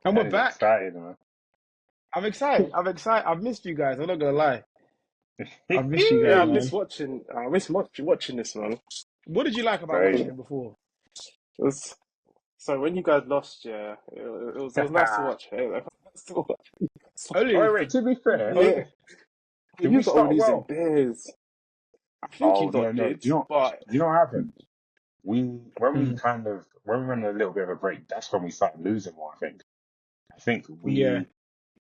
And we're That is back. exciting, man. I'm excited. I'm excited. I've missed you guys. I'm not gonna lie. I've missed you Yeah, guys, I miss man. watching. I miss watching this, man. What did you like about watching Crazy. it before? It was so when you guys lost, yeah, it was nice to watch. It was nice to watch. Only, Oh, wait, to be fair, oh, Yeah, did you we got all start losing well? days. I think you Oh, no, lot no. did, but Do you know what happened? mm, When we were on a little bit of a break, that's when we started losing more, I think. I think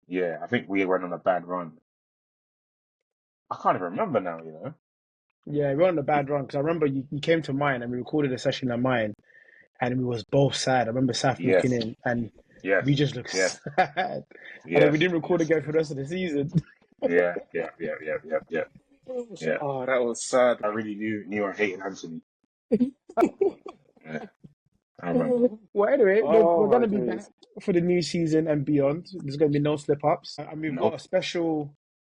yeah, I think we went on a bad run. I can't even remember now, you know? yeah. We're on a bad run because I remember you came to mine and we recorded a session at mine and we was both sad. I remember Saf looking Yes, in and we yes, just looked yes, sad, and then we yes, didn't record yes. again for the rest of the season. Yeah, yeah, yeah, yeah, yeah, yeah, yeah. oh, that was sad. I really knew I hated Anthony. Yeah, I remember. Well, anyway, we're Oh going my to be back days. for the new season and beyond. There's going to be no slip ups. And we've got a Nope.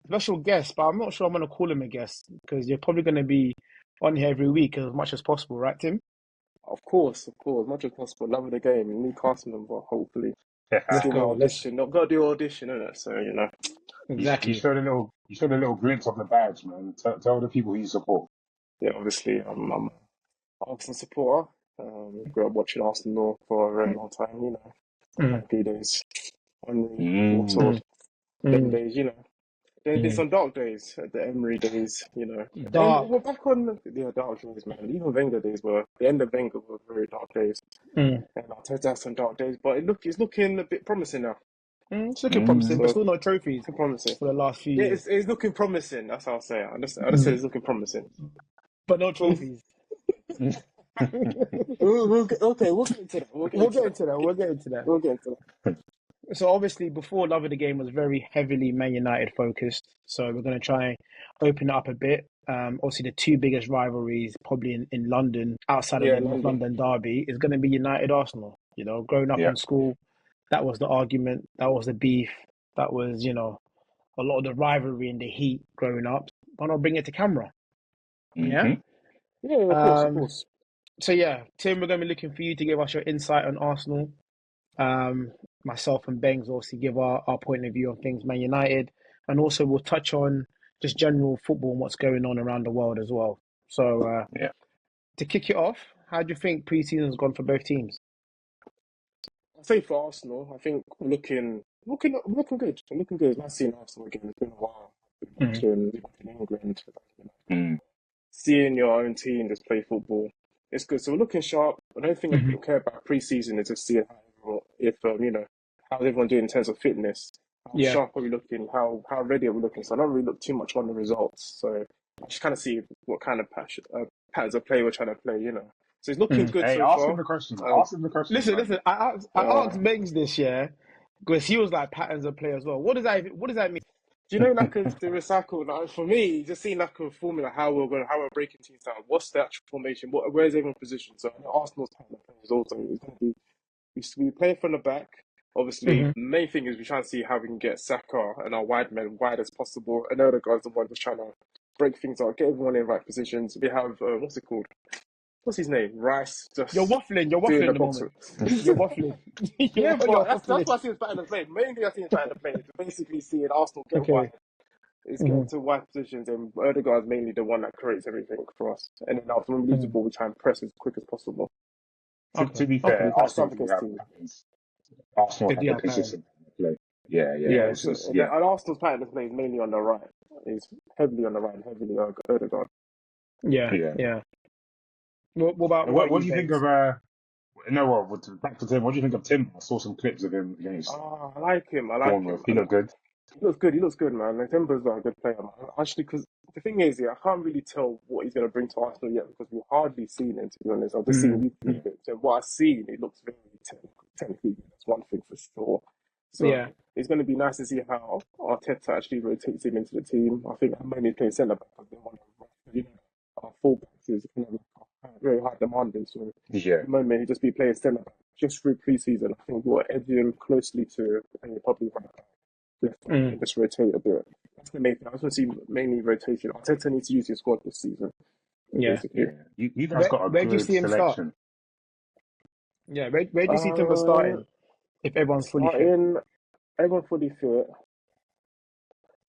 special guest, but I'm not sure I'm going to call him a guest because you're probably going to be on here every week as much as possible, right, Tim? Of course, much as possible. Love of the game, new cast member, hopefully. Let's Still go. no Let's audition. Not got to do audition, innit? So You exactly. showed a little glimpse of the badge, man. Tell the people who you support. yeah. Obviously, I'm an Arsenal supporter. Grew up watching Arsenal for a very long time. Mm, Happy days, Henry, Mm. Waterford, mm, them mm, days. There's mm. some dark days, the Emery days. And Dark. we're back on the dark days, man. Even Wenger days were the end of Wenger were very dark days, Mm, and Arteta has some dark days. But it's looking a bit promising now. it's looking promising, but Mm. So still no trophies looking promising. for the last few Yeah, years. it's looking promising. That's how I'll say it. I just say Mm, it's looking promising. but no trophies. Okay, we'll get into that. We'll get We'll into get that. into that. We'll get into that. We'll get into So obviously, before Love of the Game was very heavily Man United focused. So we're going to try and open it up a bit. Obviously, the two biggest rivalries probably in London, outside that. of Yeah, the North London. London derby, is going to be United Arsenal. You know, growing up Yeah. in school, that was the argument, that was the beef, that was a lot of the rivalry and the heat growing up. Why not bring it to camera? Yeah. Hmm. Yeah, of course, of Um. course. So yeah, Tim, we're going to be looking for you to give us your insight on Arsenal. Um, Myself and Bengs obviously give our point of view on things Man United, and also we'll touch on just general football and what's going on around the world as well. So Yeah. to kick it off, how do you think pre-season's gone for both teams? I say for Arsenal, I think we're looking good. We're looking good. Nice seeing Arsenal again. It's been a while. Mm, Back in England. Mm. Seeing your own team just play football, it's good. So we're looking sharp. I don't think mhm. people care about pre-season. It's just seeing how's everyone doing in terms of fitness, how Yeah. sharp are we looking, how ready are we looking. So I don't really look too much on the results. So I just kind of see what kind of patterns of play we're trying to play. So it's looking Mm. good Hey, so ask him far. the question. Um, Ask him the question, Listen, man. listen. I asked uh, Bengs this year because he was like patterns of play as well. What does that mean? Do you know like the recycle? Like, for me, just seeing like a formula how we're breaking teams down. What's the actual formation? Where's everyone positioned? So I know Arsenal's pattern of play is also going to be we play from the back. Obviously, Hmm. the main thing is we try and see how we can get Saka and our wide men wide as possible. I know the guys the one just trying to break things out, get everyone in right positions. We have what's it called? What's his name? Rice You're just waffling. You're doing waffling the at the moment. boxer. You're waffling. Yeah, You're but that's waffling. what I see as better than play. Main thing I see as better than play is basically seeing Arsenal get Okay. wide. Is Hmm. getting to wide positions, and Odegaard's mainly the one that creates everything for us. And then after we lose the Hmm. ball, we try and press as quick as possible. To Okay. be Okay. fair, We can't Arsenal start do against have teams. patterns. Arsenal They have do a have patterns. consistent play. Yeah, yeah. Yeah, It's just and yeah. Arsenal's pattern of play is mainly on the right. He's heavily on the right, and heavily Odegaard. Yeah. Yeah. Yeah. What about What you, do you think Banks? of no, well, back to Tim. What do you think of Tim? I saw some clips of him against Oh, I like him. I like him. Bournemouth. He looked good. He looks good. He looks good, man. Like Timber's not a good player, man. Actually, because the thing is, yeah, I can't really tell what he's going to bring to Arsenal yet because we've hardly seen him. To be honest, I've just seen Mm, YouTube mm. bits, and what I've seen, it looks very technically good. That's one thing for sure. So Yeah. it's going to be nice to see how Arteta actually rotates him into the team. I think I'm mainly playing centre back because they want to, our fullbacks is kind of like very high demanding. So at Yeah. the moment, he'll just be playing centre back just through pre-season. I think we'll edge him closely to probably right back, left back, Mm. and just rotate a bit. That's the main thing. I just want to see mainly rotation. Arteta needs to use his squad this season, Yeah. basically. Yeah. You guys got a Where do you good see him start? selection. Yeah. Where do you see Timber Uh, starting? if everyone's fully fit. Starting, everyone fully fit.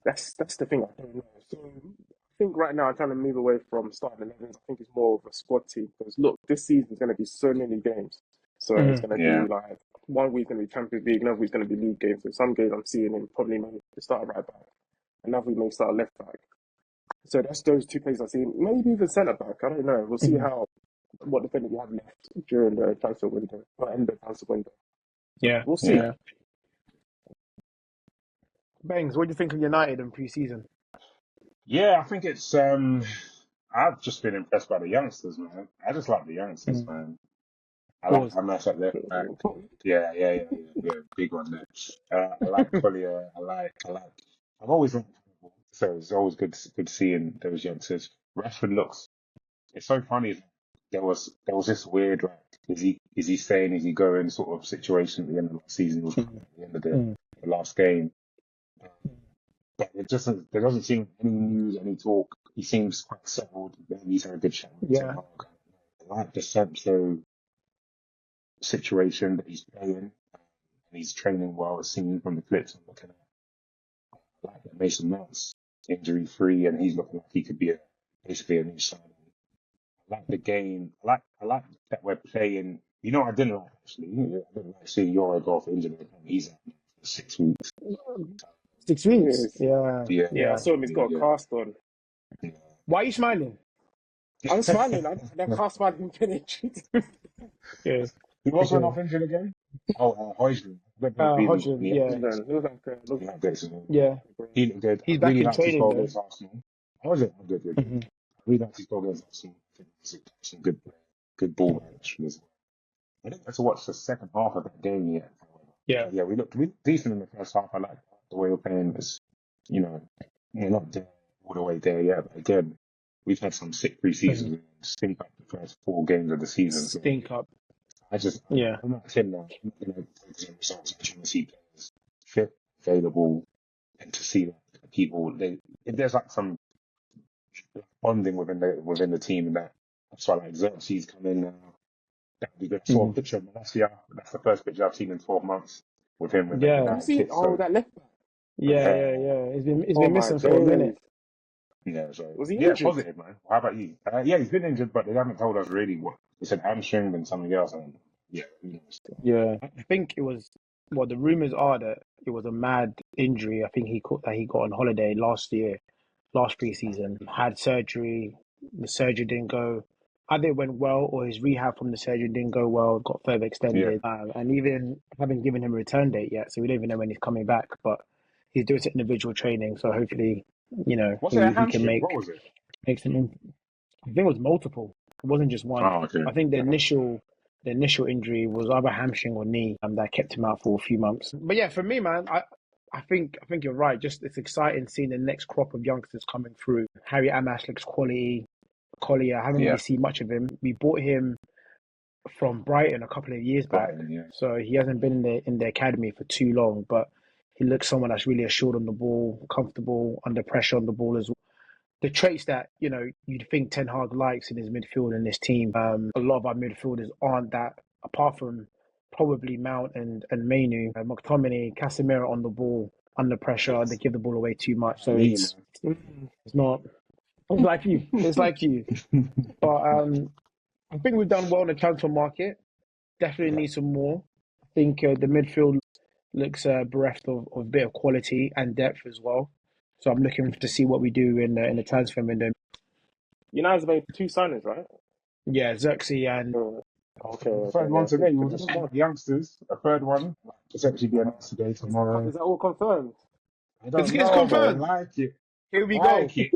That's the thing. I don't know. So I think right now I'm trying to move away from starting 11s. I think it's more of a squad team because look, this season's going to be so many games. So it's Mm. going to Yeah. be like 1 week's going to be Champions League, another week's going to be league games. So some games I'm seeing him probably maybe start right back, another week maybe start left back. So that's those two places I see. Maybe even centre back. I don't know. We'll see Mm. how what defender we have left during the transfer window or end of the transfer window. Yeah, We'll see. Yeah. yeah. Bangs, what do you think of United in pre-season? Yeah, I think it's I've just been impressed by the youngsters, man. I just like the youngsters, Mm. man. I like Pause. Hamas at left back. Yeah. Big one there. I like Collier. I've always liked football, so it's always good seeing those youngsters. Rashford looks. It's so funny. There was this weird like, is he staying? Is he going? Sort of situation at the end of the season. It was at Mm. the end of Mm. the last game. But there doesn't seem any news, any talk. He seems quite settled. Maybe he's had a good chat with Ten Yeah. Hag. I like the Sancho situation that he's playing, and he's training well. It's seen from the clips I'm looking at. I like that Mason Mount's injury free, and he's looking like he could be basically a new signing. I like the game. I like that we're playing. You know, what I didn't like actually. I didn't like seeing Euro go off injured. He's out for 6 weeks. 6 weeks. Yes. Yeah, Yeah, Yeah, I yeah. saw him. He's got a yeah, cast on. Why are you smiling? I'm smiling. I yeah. can't smile him finished. Yeah, Who else went okay. off injured again? Oh, Højlund. I don't know if he's Hodgson, any yeah, updates. It was like Any looked updates on him? yeah. He looked good. I He's back really in liked his training goal though. against Arsenal. How was it? Good. Hmm. I really liked his goal against Arsenal. I think it was some good ball management as well. I didn't get to watch the second half of that game yet, however. Yeah. Yeah, we looked decent in the first half. I like the way we're playing. It's, you know, we're not there all the way there yet, but again, we've had some sick Hmm. pre-seasons and stink up the first 4 games of the season. So Stink up. Yeah. I'm not saying that. I'm not going to focus on results. I'm trying to see players fit, available, and to see like, people. If there's like some bonding within the team, and that's why like Xerxes come in now. That'd be good. I saw a Hmm. picture of Malacia. That's the first picture I've seen in 12 months with him with that Yeah. Have you United seen? kit. Oh, So that left back. Yeah, yeah, yeah, yeah. He's Oh been my missing for a minute. days. yeah. So Was he yeah, injured? positive, man. How about you? Yeah, he's been injured, but they haven't told us really what. They said hamstring and something else, and yeah, who knows? Yeah. I think it was. Well, the rumors are that it was a mad injury. I think he got on holiday last pre-season, had surgery. The surgery didn't go. Either it went well or his rehab from the surgery didn't go well, got further Yeah. extended. And even haven't given him a return date yet, so we don't even know when he's coming back. But he's doing some individual training, so hopefully, Was it a he can hamstring? What was it? make some. I think it was multiple. It wasn't just one. Oh, okay. I think the initial injury was either hamstring or knee, that kept him out for a few months. But yeah, for me, man, I think you're right. Just it's exciting seeing the next crop of youngsters coming through. Harry Amash looks quality. Collier, I haven't really Yeah. seen much of him. We bought him from Brighton a couple of years back, Brighton, yeah. so he hasn't been in the academy for too long. But he looks someone that's really assured on the ball, comfortable under pressure on the ball as well. The traits that you'd think Ten Hag likes in his midfield and his team. A lot of our midfielders aren't that, apart from probably Mount and Mainu, McTominay, Casemiro on the ball under pressure. They give the ball away too much, so Me, it's not. It's like you. It's like you. man. But I think we've done well in the transfer market. Definitely Yeah. need some more. I think the midfield looks bereft of a bit of quality and depth as well. So I'm looking to see what we do in the transfer window. United's made 2 signings, right? Yeah, Xerxes and The third one today, we were just talking about the youngsters. A third one, potentially be announced today, tomorrow. Is that all confirmed? I don't it's know, but I confirmed. like it. Here we go. Like it.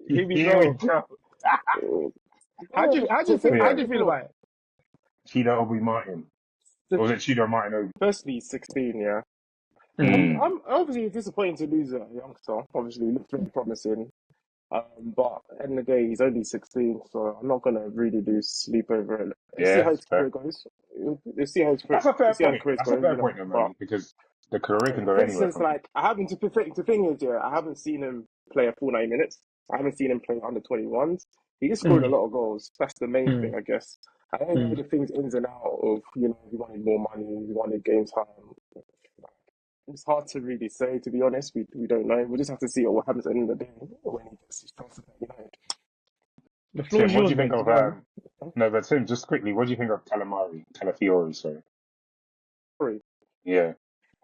Here we Here we go. go. How Yeah. do you feel about it? Cheetah Obi Martin. Or was it Cheetah Martin Obi? Firstly, he's 16, yeah. Mm. I'm obviously disappointed to lose a youngster. Obviously, he looked very promising. But at the end of the day, he's only 16, so I'm not gonna really lose sleep over it. Let's see Yeah, how his career fair. goes. Let's see how his career, That's a fair let's see how his point. career's That's a going, fair point, though, But man, because the career can go for anywhere. instance, like I haven't the thing is, yeah, I haven't seen him play a full 90 minutes. I haven't seen him play under 21s. He just scored a Mm. lot of goals. That's the main thing, Mm. I guess. I don't know Mm. the things ins and out of, he wanted more money, he wanted games time, It's hard to really say, to be honest. We don't know. We'll just have to see what happens at the end of the day when he gets his chance at United. The floor Tim, is what do yours, you think Banks. of Go on. no, but Tim, just quickly, what do you think of Calafiori, sorry. Sorry. Yeah.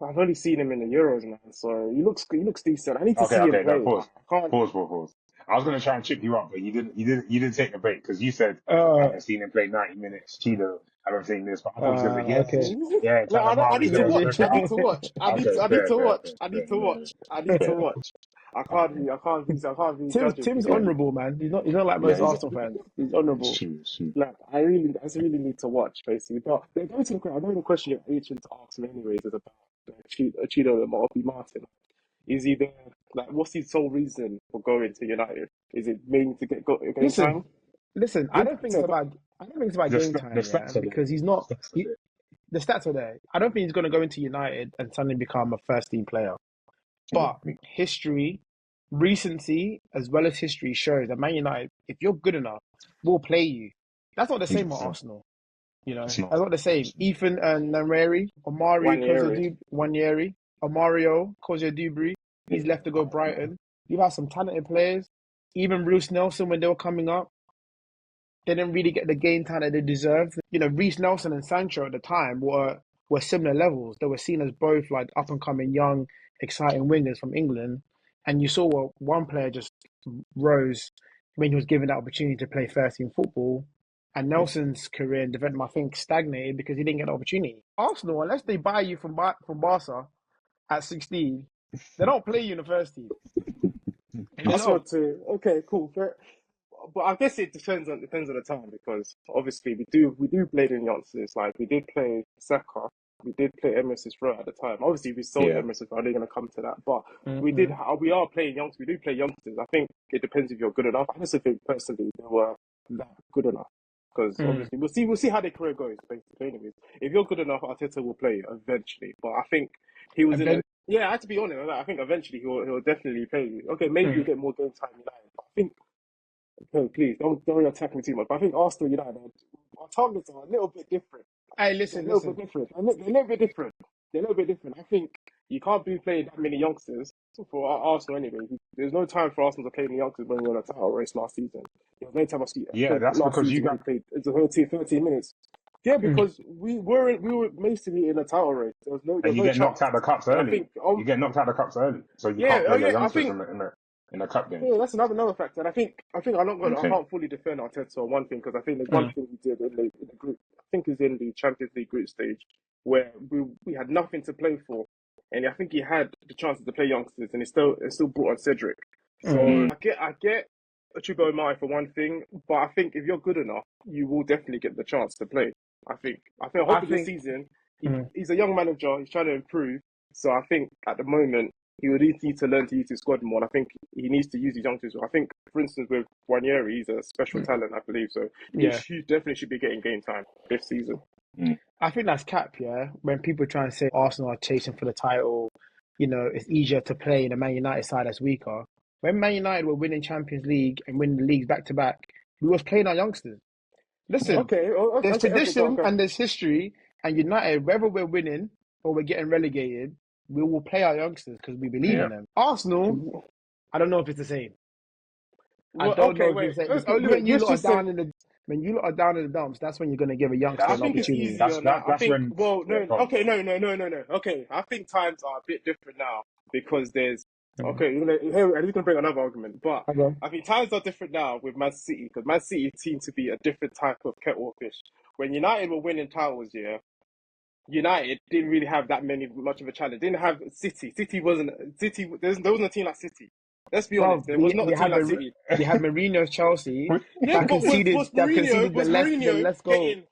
I've only seen him in the Euros, man. So he looks decent. I need to Okay, see him okay, no, play. pause. I can't. Pause. I was gonna try and chip you up, but you didn't take the bait because you said I Uh, haven't seen him play 90 minutes. Cheeto, I haven't seen this, but I thought you said yeah, okay. yeah, No, I Calamari, need to yeah, watch. check it I need out. to watch. Okay, I need fair, to fair, watch. fair, I need fair, to watch. I need to watch. I can't be Tim's judging because yeah, honourable, man. He's not like yeah, most Arsenal fans. He's honourable. it's true. like I just really need to watch basically. But they're going to the question. I know the question you're itching to ask me anyways is about Cheeto Marty Martin. Is he there? Like, what's his sole reason for going to United? Is it mainly to get game Listen, time? listen. Game time, yeah, I don't think it's about The, game st- the time, yeah, stats are there. because he's The not. stats are He, there. the stats are there. I don't think he's going to go into United and suddenly become a first team player. But Exactly. history, recency, as well as history shows that Man United, if you're good enough, will play you. That's not the same with 100%. Arsenal. You know, It's not. that's not the same. 100%. Ethan and Nameri, Omari Ranieri. Wanyeri, Omario Dubry, Yeah. he's left to go Brighton. You've had some talented players. Even Bruce Nelson, when they were coming up, they didn't really get the game time that they deserved. You know, Reece Nelson and Sancho at the time were similar levels. They were seen as both like up and coming young, exciting wingers from England. And you saw one player just rose when he was given that opportunity to play first team football. And Nelson's career and development, I think, stagnated because he didn't get the opportunity. Arsenal, unless they buy you from Barca at 16, they don't play you in the first team. They Arsenal don't. too. Okay, cool. But I guess it depends on the time because obviously we do play the youngsters. Like we did play Saka, we did play Emerson Rowe at the time. Obviously we sold Yeah. Emerson Rowe. They're going to come to that, but Mm-hmm. we are playing youngsters. We do play youngsters. I think it depends if you're good enough. I just think personally they were that good enough because Mm. obviously we'll see how their career goes. Basically, anyways, if you're good enough, Arteta will play you eventually. But I think he was in a Event- yeah. I have to be honest. I think eventually he'll definitely play you. Okay, maybe mm. you'll get more game time in United. But I think no, please don't attack me too much. But I think Arsenal United, our targets are a little bit different. Hey, They're a listen, little bit listen. different. They're a little bit different. They're a little bit different. I think you can't be playing that many youngsters for Arsenal anyway. There's no time for Arsenal to play the youngsters when we were on a title race last season. There was no time Yeah, that's last because you season when got we played. It's 13 minutes. Yeah, Mm. because we were basically in a title race. There and was you no get knocked chance. out the cups And I early. think You get knocked out the cups early, so you yeah, can't oh play your yeah, I youngsters think in the cup game. yeah, that's another factor. And I think I Okay. can't fully defend Arteta on one thing because I think there's one Mm. thing he did in the group. I think it's in the Champions League group stage where we had nothing to play for, and I think he had the chances to play youngsters, and he still brought on Cedric. So Mm. Mm. I get Chubo Mai for one thing, but I think if you're good enough, you will definitely get the chance to play. I think I hopefully this think. season Mm. he's a young manager. He's trying to improve. So I think at the moment he would need to learn to use his squad more. And I think he needs to use his youngsters. I think, for instance, with Wanyeri, he's a special Mm. talent, I believe. So Yeah. he definitely should be getting game time this season. Mm. I think that's cap, yeah. When people try and say Arsenal are chasing for the title, you know, it's easier to play in a Man United side that's weaker. When Man United were winning Champions League and winning the leagues back to back, we was playing our youngsters. Listen, Okay, there's tradition go. and there's history, and United, whether we're winning or we're getting relegated, we will play our youngsters because we believe in Yeah. them. Arsenal, I don't know if it's the same. I Well, don't know okay, if it's wait. the same. It's only Let's just say when you lot are down in the dumps, that's when you're going to give a youngster I an think it's opportunity. easier now. I That's think, when well, yeah, no, go on. okay, no. Okay, I think times are a bit different now because there's, Mm. okay, I'm just going to bring another argument, but Okay. I think times are different now with Man City because Man City seem to be a different type of kettle of fish. When United were winning titles, yeah, United didn't really have that much of a challenge. Didn't have City. There wasn't a team like City. Let's be honest. Bro, There was not a team like City. we had Mourinho's Chelsea Yeah, that but conceded Was the Mourinho less goal. getting?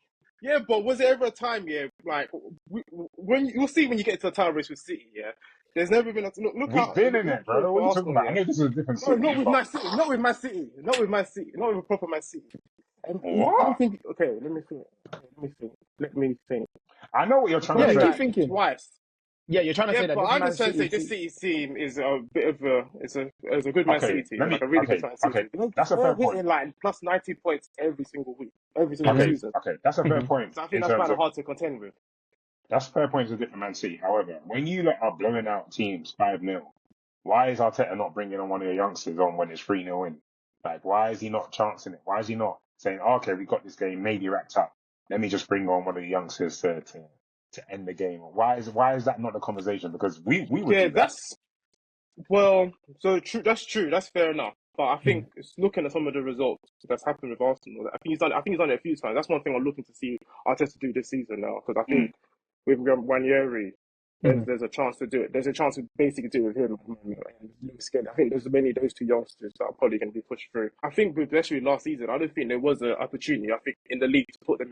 Yeah, but was there ever a time? Yeah, like when you'll see when you get to the title race with City. Yeah, there's never been a We've been in it, look bro. What are for you talking Arsenal. about? I Yeah, know this is a different no, city, but Not with Man City. Not with Man City. Not with a proper Man City. And I don't what? think. Okay, Let me think. I know what you're trying to Yeah, Probably keep say. like thinking. twice. Yeah, you're trying to Yeah, say that but this I'm Man just trying to say City. this City team is a bit of a it's a good Man City Okay, team, like a really good Man City okay. team. That's a They're fair point. hitting like plus 90 points every single week, every single Mhm, season. Okay. That's a fair mhm. point So I think in that's terms kind of of hard to contend with. That's fair points with different Man City. However, when you lot are blowing out teams 5-0, why is Arteta not bringing on one of your youngsters on when it's 3-0 in? Like, why is he not chancing it? Why is he not saying, okay, we got this game maybe wrapped up. Let me just bring on one of the youngsters to end the game. Why is that not the conversation? Because we would Yeah, do that. well, so true. That's true. That's fair enough. But I Mm. think it's looking at some of the results that's happened with Arsenal. I think he's done it a few times. That's one thing I'm looking to see Arteta do this season now. Because I think with Ranieri, Mm. there's a chance to do it. There's a chance to basically do it with him and Lewis Skelly. I think there's many of those two youngsters that are probably going to be pushed through. I think with especially last season, I don't think there was an opportunity. I think in the league to put them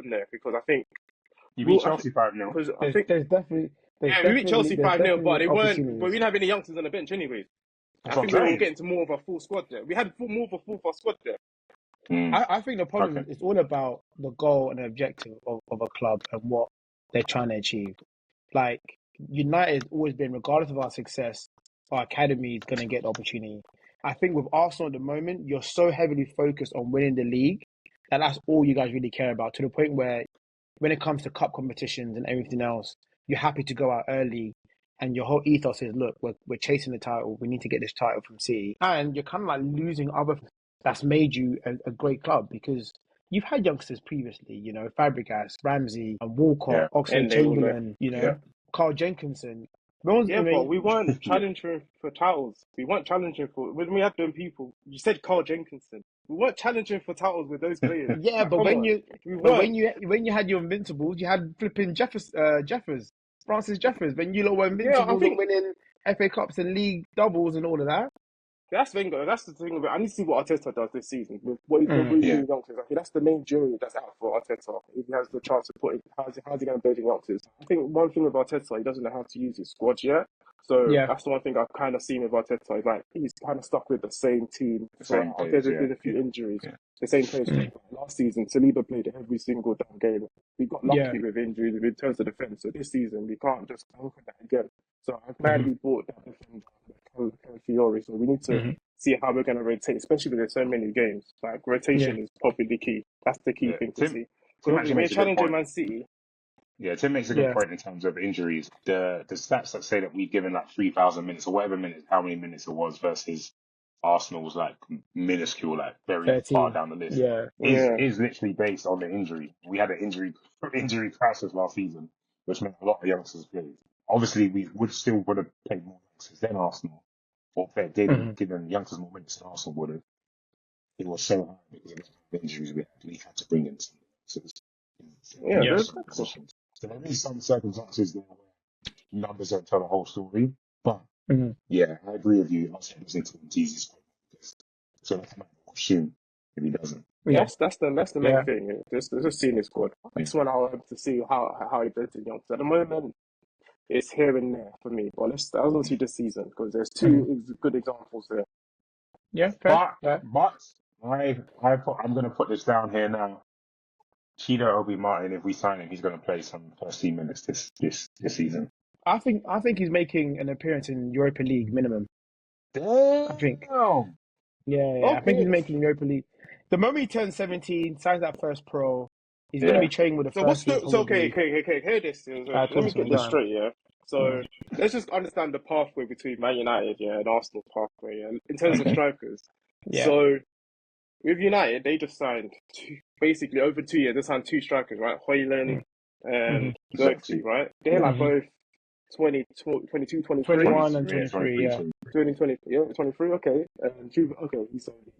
there because I think You beat well, Chelsea 5-0. because I think There's definitely yeah, we beat Chelsea there's 5-0, but definitely they weren't. But we opportunities. didn't have any youngsters on the bench anyways. That's I what I'm think we were saying. getting to more of a full squad there. We had more of a full squad there. I think the problem Okay. is it's all about the goal and the objective of a club and what they're trying to achieve. Like United has always been, regardless of our success, our academy is going to get the opportunity. I think with Arsenal at the moment, you're so heavily focused on winning the league that that's all you guys really care about, to the point where when it comes to cup competitions and everything else, you're happy to go out early and your whole ethos is, look, we're chasing the title. We need to get this title from City. And you're kind of like losing other that's made you a great club, because you've had youngsters previously, Fabregas, Ramsey, and Walcott, Yeah. Oxlade-Chamberlain, Yeah. Carl Jenkinson. Yeah, but we weren't Yeah. challenging for titles. We weren't challenging for when we had them people. You said Carl Jenkinson. We weren't challenging for titles with those players. Yeah, Like, but come when on, you we but weren't. when you had your invincibles, you had flipping Jeffers, Francis Jeffers. When you lot were Yeah, I invincibles and think winning FA Cups and league doubles and all of that. that's Wenger. That's the thing about. I need to see what Arteta does this season with what he's Mm. really Yeah. doing youngsters. I think that's the main jury that's out for Arteta. If he has the chance to put it, how's he going to build youngsters? I think one thing with Arteta, he doesn't know how to use his squad yet. So Yeah, that's the one thing I've kind of seen with Arteta. Is like he's kind of stuck with the same team. The So same players. there's Yeah. been a few injuries. Yeah. The same players. Mm. Last season, Saliba played every single damn game. We got yeah. lucky with injuries in terms of defence. So this season, we can't just bank on that again. So I'm glad Mhm. we bought that defender, Fiore. So we need to Mhm. see how we're going to rotate, especially with there's so many games. Like rotation Yeah. is probably the key. That's the key Yeah. thing to Tim see. Tim Because actually obviously when you're makes a good challenging point. Man City, Yeah, Tim makes a good Yeah. point in terms of injuries. The stats that say that we've given like 3,000 minutes or whatever minutes, how many minutes it was versus Arsenal's like minuscule, like very far 13. down the list, Yeah. yeah, is literally based on the injury. We had an injury crisis last season, which meant a lot of youngsters played. Obviously, we would have played more youngsters than Arsenal, or if they didn't, Mhm. given youngsters more minutes than Arsenal would have. It was so hard because of the injuries we had. We had to bring in some youngsters yeah, in Yeah. there's certain positions. So there is some circumstances there where numbers don't tell the whole story. But Mhm. yeah, I agree with you. I'll say losing to Matiz is going to come out soon if he doesn't. Yeah. that's the main Yeah. thing. Just seeing his squad. I Yeah. just want to see how he builds it young. So at the moment, it's here and there for me. But I want to see this season because there's Mhm. two good examples there. Yeah. Fair. But Fair. I'm going to put this down here now. Cheetah Obi Martin, if we sign him, he's going to play some first team minutes this season. I think he's making an appearance in Europa League minimum. I think. Damn. Yeah. I think he's Okay, making Europa League. The moment he turns 17, signs that first pro, he's going to Yeah. be training with the so what's first team the so okay probably okay okay okay hear this. So let me towards get some this time. straight. Yeah. So let's just understand the pathway between Man United, and Arsenal pathway, in terms of Okay. strikers. Yeah. So with United, they just signed basically over 2 years. They signed two strikers, right? Hoyland and Mhm. Xerxes, Exactly. right? They're Yeah. like Mhm. both 22, 23, 21 and 23, 23. Yeah. 2020, yeah, 23. Okay, and okay, he's only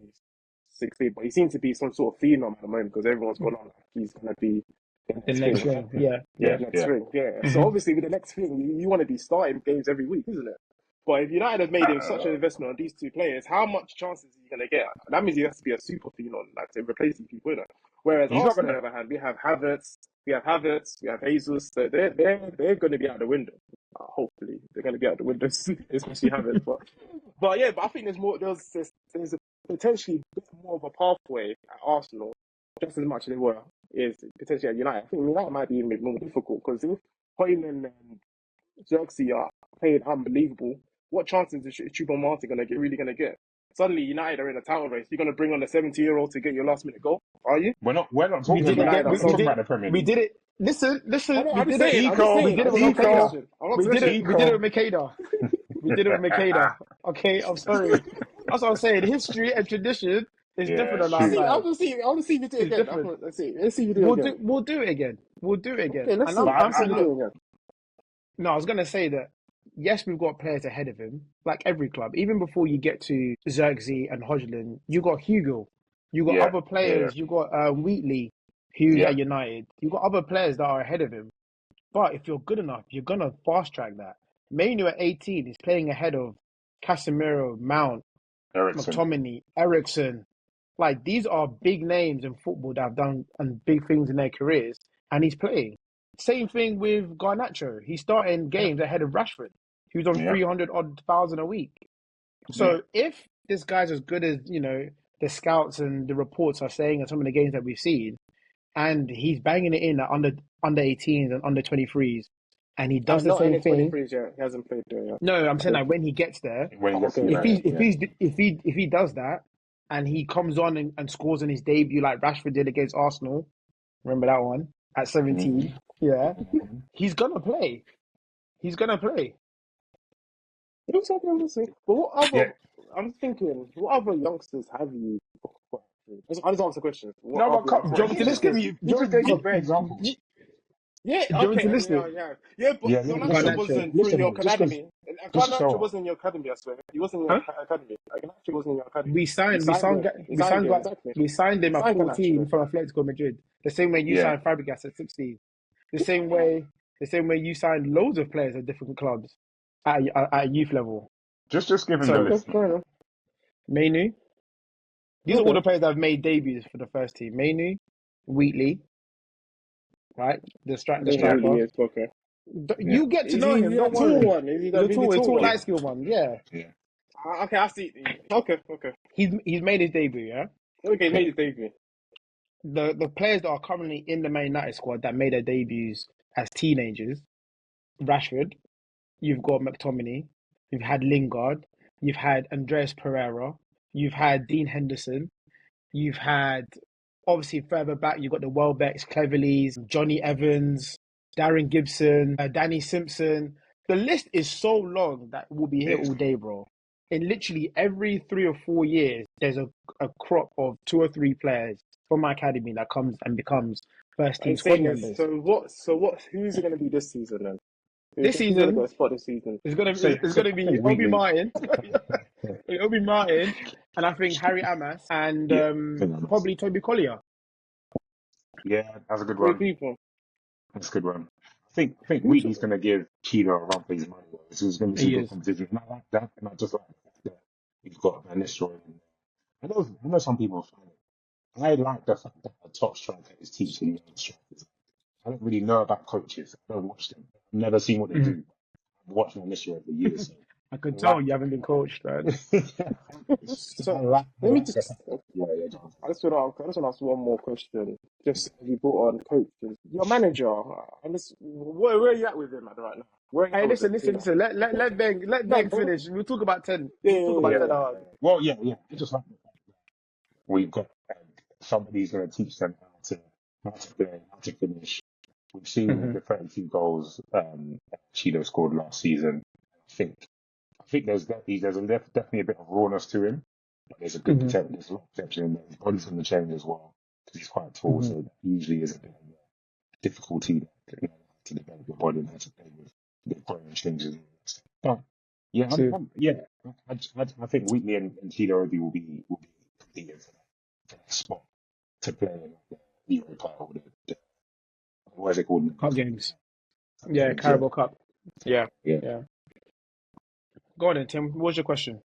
16, but he seems to be some sort of phenom at the moment because everyone's gone on like he's gonna be the The next next thing. thing. Yeah. Yeah, Yeah. next thing. Yeah. So Mhm. obviously with the next thing, you want to be starting games every week, isn't it? But if United have made him such an investment on these two players, how much chances is he going to get? That means he has to be a super phenom, like to replace these people, innit? Whereas He's not Arsenal, going on to. the other hand, we have Havertz, we have Jesus. They're going to be out the window. Hopefully, they're going to be out the window, especially Havertz. But yeah, but I think there's a potentially a bit more of a pathway at Arsenal, just as much as they were is potentially at United. I think United might be a bit more difficult because if Hoyland and Xerxes are playing unbelievable, what chances is Choupo-Moting really going to get? Suddenly, United are in a title race. You're going to bring on a 70-year-old to get your last minute goal, are you? We're not We talking did it about. United again. are We're not so talking about the Premier We League. did it. Listen. We I'm just did it. saying. I'm just We saying. did I'm it with just asking a Makeda. question. I'm not We did suggesting. it. We did it with Makeda. We did it with Makeda. Okay, I'm sorry. That's what I'm saying. History and tradition is Yeah, different on I'm our just true. seeing. side. I'm just seeing. I want to see if you do it It's again. different. Let's see. Let's see if you do it again. We'll do it again. We'll do it again. Okay, let's And see. But I'm Let's see saying, if I, you look, do it again. no, I was gonna say that yes, we've got players ahead of him, like every club. Even before you get to Xerxes and Hodgson, you got Hugo, you got yeah, other yeah, players, you got Wheatley, who's yeah, at United. You got other players that are ahead of him. But if you're good enough, you're gonna fast track that. Manu at 18 is playing ahead of Casemiro, Mount, Ericsson. McTominay, Ericsson. Like these are big names in football that have done and big things in their careers, and he's playing. Same thing with Garnacho. He's starting Yeah, games ahead of Rashford, who's on yeah, 300 odd thousand a week. yeah. So if this guy's as good as the scouts and the reports are saying, and some of the games that we've seen, and he's banging it in at under 18s and under 23s, and he does the Not same any thing. 23s yet. He hasn't played there yet. No, I'm saying Okay. that when he gets there, When he gets to Okay. if United, yeah. he does that and he comes on and scores in his debut like Rashford did against Arsenal, remember that one at 17? Mm-hmm. Yeah, Mm-hmm. he's gonna play. He's gonna play. It looks like I'm. But what Yeah, other? I'm thinking. What other youngsters have you? I just asked the question. What no, but other come, Do youngsters you bro, want have me you to he's just list got? giving it? you, he just gave you bare examples. Yeah. Do you want me Okay. to list Yeah. it? Yeah. Yeah. But Yeah, Garnacho listen, Garnacho. wasn't through listen, your man, academy. And just to Garnacho show up. wasn't in your academy. I swear. He wasn't in your Huh? academy. Like, Garnacho wasn't in your academy. We You signed, we signed signed, him. You signed him. Exactly. we signed him You at signed Garnacho. 14 from Atletico Madrid. The same way you Yeah, signed Fabregas at 16. The same way, the same way you signed loads of players at different clubs at youth level. just give him the So Okay. list. Fair enough. Mainu, these are all Okay. the players that have made debuts for the first team. Mainu, Wheatley, right? I The don't know who he striker. is. But okay. Yeah, You get to Is know he him. the Don't tall worry. one? Is he He's the really a tall tall, one? light skinned one. Yeah, yeah, Okay. I see. Okay. Okay. he's made his debut. Yeah. Okay. yeah, Made his debut. The players that are currently in the Man United squad that made their debuts as teenagers, Rashford, you've got McTominay, you've had Lingard, you've had Andreas Pereira, you've had Dean Henderson, you've had obviously further back you've got the Welbecks, Cleverleys, Johnny Evans, Darren Gibson, Danny Simpson. The list is so long that we'll be it here is. all day, bro. In literally every 3 or 4 years, there's a crop of 2 or 3 players from my academy that comes and becomes first Are team you squad saying is members. so? What? So what? Who's it going to be this season then? This Who's going to season get a spot this season? it's gonna I be think Obi Wheatley. Martin, Obi Martin, and I think Harry Amas and Yeah, I think that is. probably Toby Collier. Yeah, that's a good Three one. people. That's a good one. I think Who's Wheatley's going to give Cheetah a run for his money. Though. This is going to be some He good is. competition. Not like that, not just like that. You've got Van Nistelrooy. I know some people find it. I like the fact that a top striker is teaching young strikers. I don't really know about coaches. I don't watch them. I've never seen what they Mhm. do. I've watched Van Nistelrooy for years, so I could I tell like you haven't been coached, man. that. So I let me like the just. fact. Yeah, yeah, John. I just want to ask one more question. Just you brought on coaches. Your manager. I'm just. Where are you at with him at right now? Where are you Hey, at with him? You know. listen. Let No. Beng finish. We'll talk about 10. Yeah. We'll talk Yeah, about yeah, 10 yeah, hard. yeah. Well, yeah, yeah. I just like the fact that we've got somebody who's going to teach them how to play, how to finish. We've seen Hmm. the 32 goals Cheeto scored last season. I think definitely a bit of rawness to him. But there's a good Hmm. potential. There's a lot of potential in there. His body's going to change as well because he's quite tall, Hmm. so that usually is a bit of a difficulty to develop your body and how to play with the growing changes. But yeah, So, I think Wheatley and Cheeto will be competing for that spot to play in the Europa or the what is it called? cup games. Yeah, Games, yeah, Carabao Cup. Yeah, yeah, yeah. Go on then, Tim. What's your question?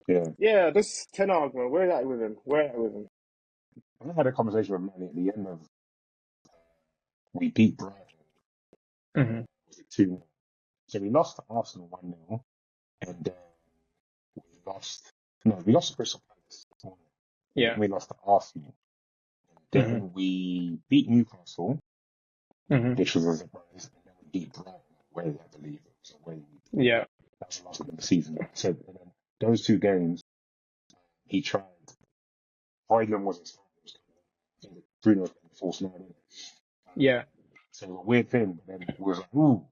yeah. Yeah. This Ten Hag, man. Where are you at with him? Where are you at with him? I had a conversation with Manny at the end of we beat Brighton. Hmm. Was it 2-0? So we lost to Arsenal 1-0, and we lost. No, we lost to Crystal Palace. And then Yeah. we lost to Arsenal. Hmm. Then we beat Newcastle, Hmm. which was a surprise, and then we beat Brighton away, I believe. It was away. Yeah. That was the last game of the season. So and then those two games, he tried. Højlund wasn't starting. Bruno was playing false nine. Yeah. So it was a weird thing. But then it was like, ooh,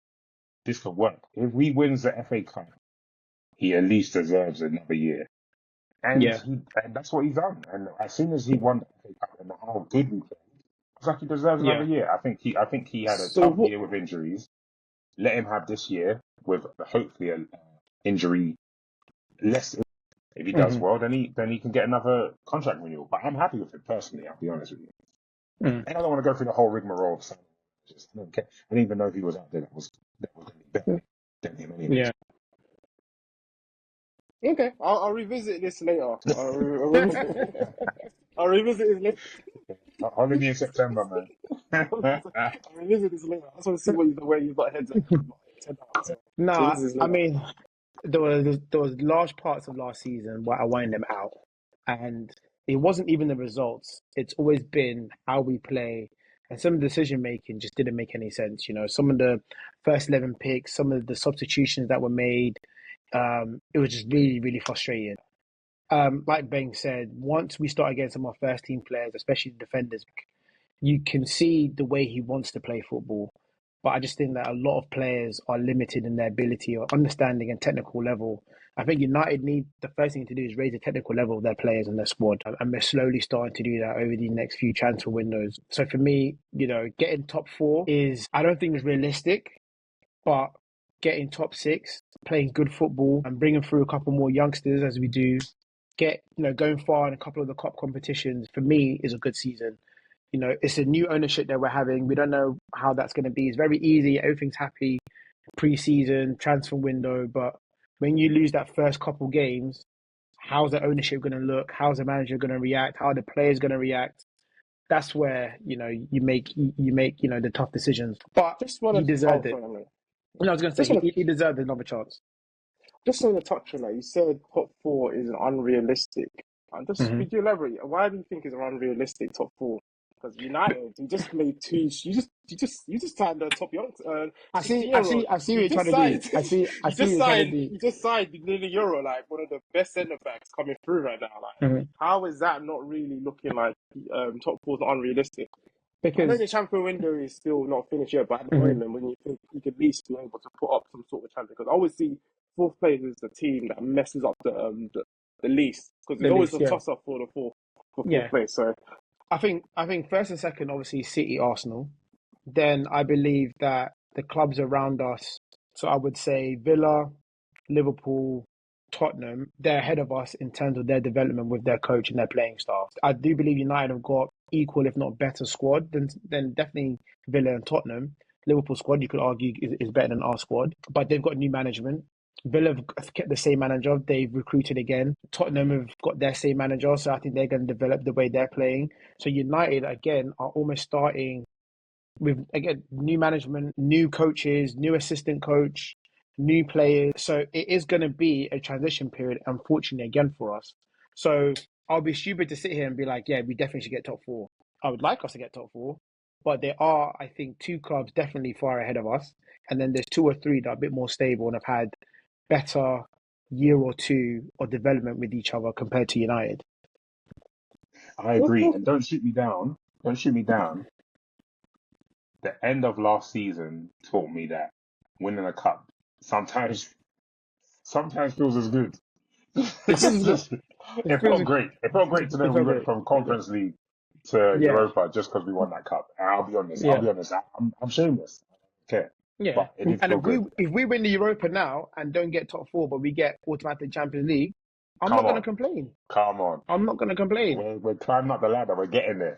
this could work. If he wins the FA Cup, he at least deserves another year. And Yeah, and that's what he's done. And as soon as he won the FA Cup and how good we played, it's like he deserves another yeah. year. I think he had a So tough what? year with injuries. Let him have this year with hopefully an injury less. If he does Hmm. well, then he can get another contract renewal. But I'm happy with it personally. I'll be honest with you. Mm. And I don't want to go through the whole rigmarole of signing. I don't care. I didn't even know if he was out there. That was going to be better than him anyway. Yeah. Okay, I'll revisit this later. I'll revisit this later. Holler me in September, man. I'll revisit this later. I just want to see where you've got heads at. So No, revisit this I later. mean, there was large parts of last season where I wanted them out, and it wasn't even the results. It's always been how we play, and some of the decision making just didn't make any sense. Some of the first 11 picks, some of the substitutions that were made, it was just really, really frustrating. Like Ben said, once we start against some of our first team players, especially the defenders, you can see the way he wants to play football. But I just think that a lot of players are limited in their ability or understanding and technical level. I think United need the first thing to do is raise the technical level of their players and their squad. And we're slowly starting to do that over the next few transfer windows. So for me, getting top four I don't think is realistic, but getting top six, playing good football and bringing through a couple more youngsters as we do, going far in a couple of the cup competitions, for me, is a good season. It's a new ownership that we're having. We don't know how that's going to be. It's very easy. Everything's happy pre-season, transfer window. But when you lose that first couple games, how's the ownership going to look? How's the manager going to react? How are the players going to react? That's where, you make the tough decisions. But Just he want to. Oh, deserved it. sorry, mate. I was going to say, Just want he deserved another chance. Just on the touch on that, you said top four is unrealistic. And just Hmm. could you elaborate? Why do you think it's an unrealistic top four? Because United, you just made two. You just signed the top young, I see, I 16-year-old. see, I see what You you're trying just to do. signed. I see what you're trying to do. You just signed Lily Euro, like one of the best centre backs coming through right now. Like, Hmm. how is that not really looking like top four is not unrealistic? I know Because the champion window is still not finished yet, but at the mhm, moment, when you think you could at least be able to put up some sort of champion, because I always see fourth place is the team that messes up the least, because the it's always least, a yeah, toss up for fourth yeah. place. So I think first and second, obviously City, Arsenal. Then I believe that the clubs around us, so I would say Villa, Liverpool, Tottenham, they're ahead of us in terms of their development with their coach and their playing staff. I do believe United have got equal, if not better, squad than definitely Villa and Tottenham. Liverpool squad, you could argue, is better than our squad, but they've got new management. Villa have kept the same manager. They've recruited again. Tottenham have got their same manager, so I think they're going to develop the way they're playing. So United, again, are almost starting with, again, new management, new coaches, new assistant coach, new players. So it is going to be a transition period, unfortunately, again for us. So I'll be stupid to sit here and be like, yeah, we definitely should get top four. I would like us to get top four, but there are, I think, two clubs definitely far ahead of us. And then there's two or three that are a bit more stable and have had better year or two of development with each other compared to United. I agree. And don't shoot me down. Don't shoot me down. The end of last season taught me that winning a cup sometimes sometimes feels as good. It feels good. It It feels felt great. It felt great to know it we felt went great. from Conference League to Yeah, Europa just because we won that cup. And I'll be honest. I'll yeah. be honest. I'm shameless. Okay, Yeah, but it did and feel if we good. if we win the Europa now and don't get top four, but we get automatic Champions League, I'm not Come gonna on, complain. come on. I'm not gonna complain. We're climbing up the ladder. We're getting there.